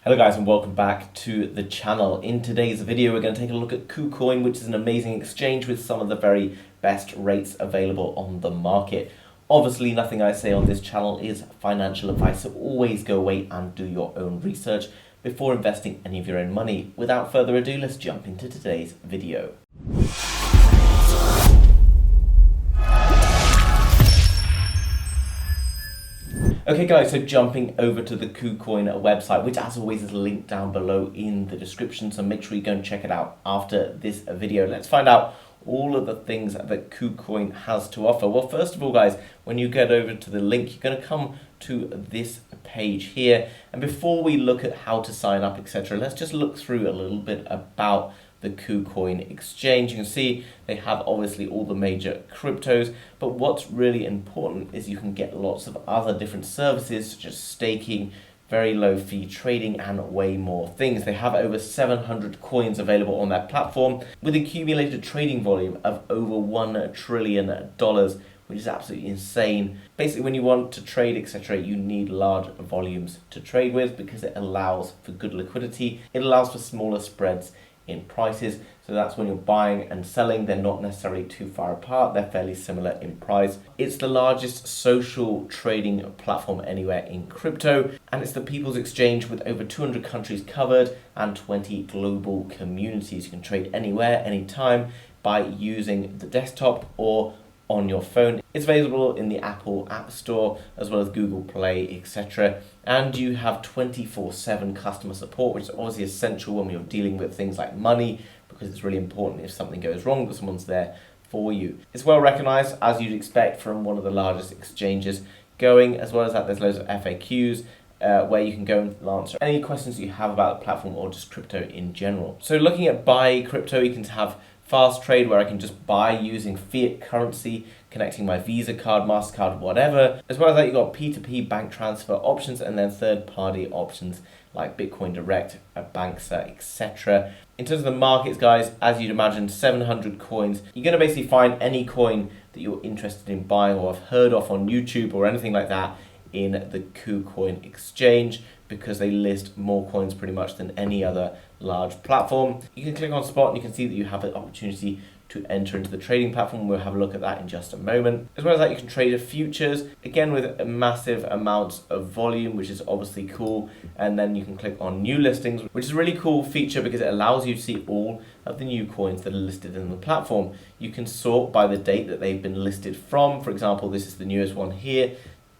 Hello guys and welcome back to the channel. In today's video we're going to take a look at KuCoin, which is an amazing exchange with some of the very best rates available on the market. Obviously nothing I say on this channel is financial advice, so always go away and do your own research before investing any of your own money. Without further ado, let's jump into today's video. Okay guys, so jumping over to the KuCoin website, which as always is linked down below in the description, so make sure you go and check it out after this video. Let's find out all of the things that KuCoin has to offer. Well, first of all guys, when you get over to the link, you're going to come to this page here, and before we look at how to sign up, etc., let's just look through a little bit about the KuCoin exchange. You can see they have obviously all the major cryptos, but what's really important is you can get lots of other different services such as staking, very low fee trading, and way more things. They have over 700 coins available on their platform with accumulated trading volume of over $1 trillion, which is absolutely insane. Basically, when you want to trade, etc., you need large volumes to trade with because it allows for good liquidity. It allows for smaller spreads in prices, so that's when you're buying and selling, they're not necessarily too far apart, they're fairly similar in price. It's the largest social trading platform anywhere in crypto, and it's the people's exchange with over 200 countries covered and 20 global communities. You can trade anywhere, anytime by using the desktop or on your phone. It's available in the Apple App Store as well as Google Play, etc. And you have 24/7 customer support, which is obviously essential when you're dealing with things like money, because it's really important if something goes wrong that someone's there for you. It's well recognized, as you'd expect from one of the largest exchanges going. As well as that, there's loads of FAQs where you can go and answer any questions you have about the platform or just crypto in general. So looking at buy crypto, you can have fast trade where I can just buy using fiat currency, connecting my Visa card, MasterCard, whatever. As well as that, you've got P2P bank transfer options and then third-party options like Bitcoin Direct, Banksa, etc. In terms of the markets, guys, as you'd imagine, 700 coins. You're going to basically find any coin that you're interested in buying or have heard of on YouTube or anything like that in the KuCoin exchange, because they list more coins pretty much than any other large platform. You can click on spot and you can see that you have an opportunity to enter into the trading platform. We'll have a look at that in just a moment. As well as that, you can trade futures, again with massive amounts of volume, which is obviously cool. And then you can click on new listings, which is a really cool feature because it allows you to see all of the new coins that are listed in the platform. You can sort by the date that they've been listed from. For example, this is the newest one here,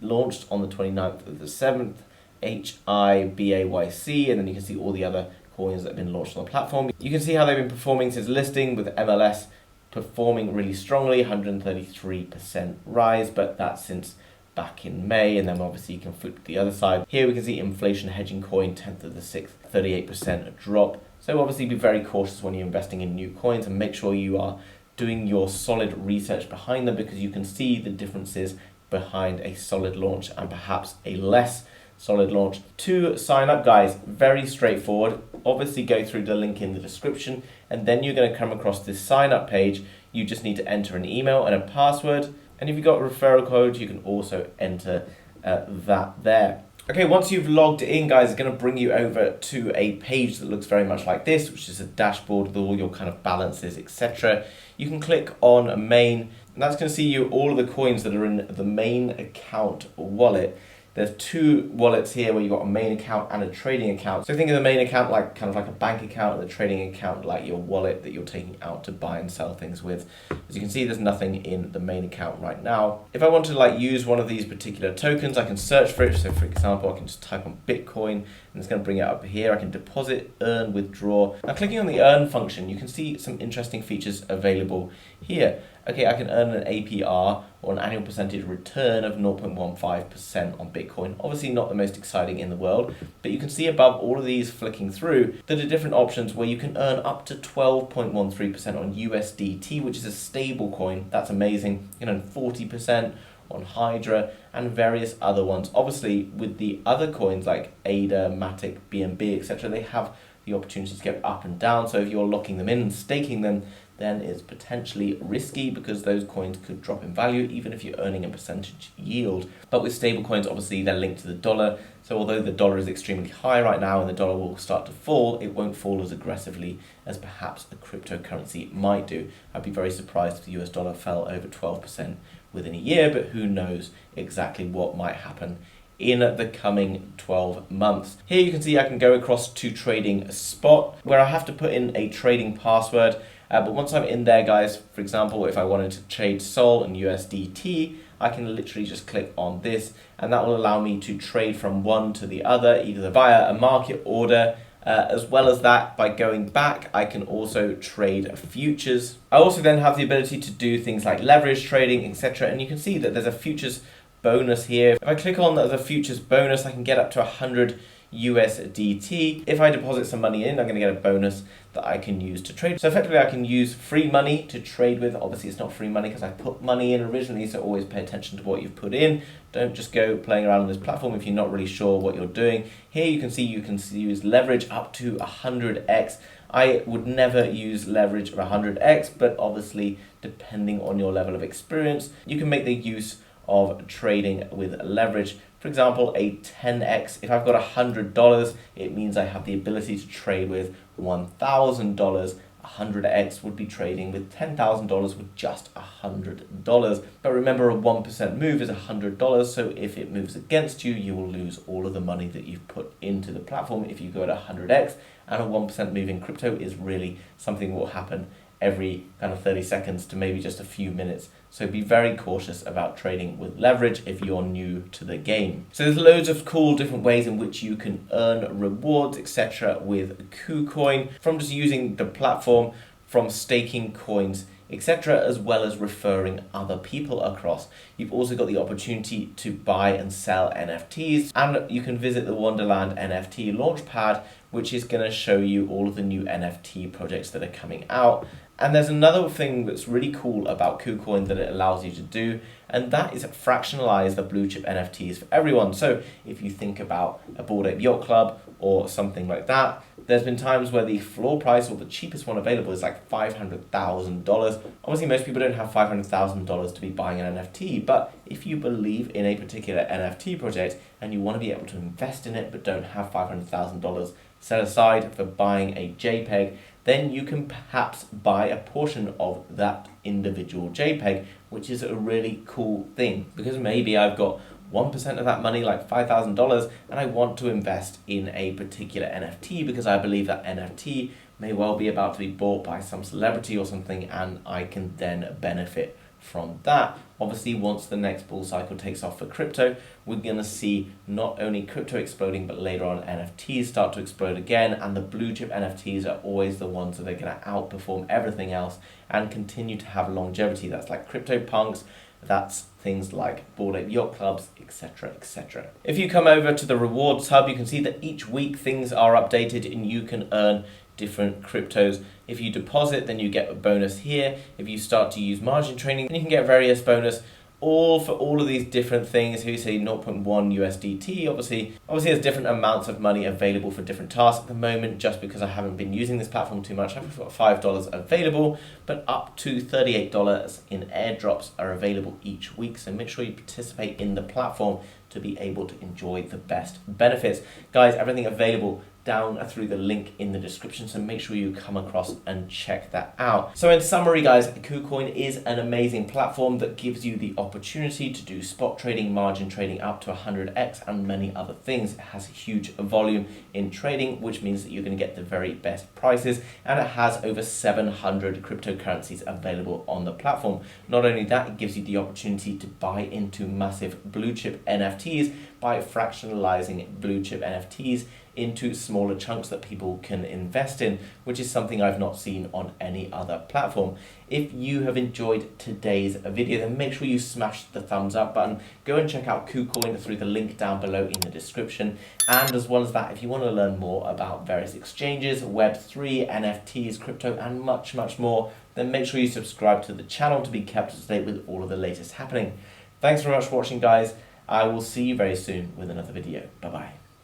launched on the 29th of the 7th, HIBAYC, and then you can see all the other coins that have been launched on the platform. You can see how they've been performing since listing, with MLS performing really strongly, 133% rise, but that's since back in May. And then obviously you can flip to the other side. Here we can see inflation hedging coin, 10th of the 6th, 38% drop. So obviously be very cautious when you're investing in new coins and make sure you are doing your solid research behind them, because you can see the differences behind a solid launch and perhaps a less solid launch. To sign up, guys, very straightforward. Obviously go through the link in the description and then you're going to come across this sign up page. You just need to enter an email and a password, and if you've got a referral code you can also enter that there. Okay, once you've logged in, guys, it's going to bring you over to a page that looks very much like this, which is a dashboard with all your kind of balances, etc. You can click on main, and that's going to see you all of the coins that are in the main account wallet. There's two wallets here where you've got a main account and a trading account. So think of the main account like kind of like a bank account, and the trading account like your wallet that you're taking out to buy and sell things with. As you can see, there's nothing in the main account right now. If I want to like use one of these particular tokens, I can search for it. So for example, I can just type on Bitcoin and it's going to bring it up here. I can deposit, earn, withdraw. Now clicking on the earn function, you can see some interesting features available here. Okay, I can earn an APR, or an annual percentage return, of 0.15% on Bitcoin. Obviously not the most exciting in the world, but you can see above all of these flicking through that are different options where you can earn up to 12.13% on USDT, which is a stable coin. That's amazing. You can earn 40% on Hydra and various other ones. Obviously with the other coins like ADA, Matic, BNB, etc., they have the opportunity to go up and down. So if you're locking them in and staking them, then it's potentially risky because those coins could drop in value even if you're earning a percentage yield. But with stable coins, obviously they're linked to the dollar. So although the dollar is extremely high right now and the dollar will start to fall, it won't fall as aggressively as perhaps a cryptocurrency might do. I'd be very surprised if the US dollar fell over 12% within a year, but who knows exactly what might happen in the coming 12 months. Here you can see I can go across to trading spot where I have to put in a trading password. But once I'm in there, guys, for example, if I wanted to trade Sol and USDT, I can literally just click on this and that will allow me to trade from one to the other, either via a market order. As well as that, by going back, I can also trade futures. I also then have the ability to do things like leverage trading, etc. And you can see that there's a futures bonus here. If I click on the futures bonus, I can get up to 100 USDT. If I deposit some money in, I'm going to get a bonus that I can use to trade. So effectively I can use free money to trade with. Obviously it's not free money because I put money in originally, so always pay attention to what you've put in. Don't just go playing around on this platform if you're not really sure what you're doing. Here you can use leverage up to 100x. I would never use leverage of 100x, but obviously depending on your level of experience, you can make the use of trading with leverage. For example, a 10x, if I've got $100, it means I have the ability to trade with $1,000. 100x would be trading with $10,000 with just $100. But remember, a 1% move is $100, so if it moves against you, you will lose all of the money that you've put into the platform if you go at 100x, and a 1% move in crypto is really something that will happen every kind of 30 seconds to maybe just a few minutes. So be very cautious about trading with leverage if you're new to the game. So there's loads of cool different ways in which you can earn rewards, etc. with KuCoin, from just using the platform, from staking coins, etc., as well as referring other people across. You've also got the opportunity to buy and sell NFTs, and you can visit the Wonderland NFT Launchpad, which is going to show you all of the new NFT projects that are coming out. And there's another thing that's really cool about KuCoin that it allows you to do, and that is fractionalize the blue chip NFTs for everyone. So if you think about a Bored Ape Yacht Club or something like that, there's been times where the floor price or the cheapest one available is like $500,000. Obviously, most people don't have $500,000 to be buying an NFT, but if you believe in a particular NFT project and you want to be able to invest in it but don't have $500,000 set aside for buying a JPEG, then you can perhaps buy a portion of that individual JPEG, which is a really cool thing, because maybe I've got 1% of that money, like $5,000, and I want to invest in a particular NFT because I believe that NFT may well be about to be bought by some celebrity or something, and I can then benefit from that. Obviously, once the next bull cycle takes off for crypto, we're going to see not only crypto exploding, but later on NFTs start to explode again, and the blue chip NFTs are always the ones that are going to outperform everything else and continue to have longevity. That's like CryptoPunks, that's things like Bored Ape Yacht Clubs, etc., etc. If you come over to the rewards hub, you can see that each week things are updated and you can earn different cryptos. If you deposit, then you get a bonus here. If you start to use margin trading, then you can get various bonus, all for all of these different things. Here you say 0.1 USDT. Obviously there's different amounts of money available for different tasks at the moment. Just because I haven't been using this platform too much, I've got $5 available, but up to $38 in airdrops are available each week. So make sure you participate in the platform to be able to enjoy the best benefits. Guys, everything available down through the link in the description, so make sure you come across and check that out. So in summary, guys, KuCoin is an amazing platform that gives you the opportunity to do spot trading, margin trading up to 100x, and many other things. It has a huge volume in trading, which means that you're going to get the very best prices, and it has over 700 cryptocurrencies available on the platform. Not only that, it gives you the opportunity to buy into massive blue chip NFTs by fractionalizing blue chip NFTs into smaller chunks that people can invest in, which is something I've not seen on any other platform. If you have enjoyed today's video, then make sure you smash the thumbs up button. Go and check out KuCoin through the link down below in the description. And as well as that, if you want to learn more about various exchanges, Web3, NFTs, crypto, and much, much more, then make sure you subscribe to the channel to be kept up to date with all of the latest happening. Thanks very much for watching, guys. I will see you very soon with another video. Bye-bye.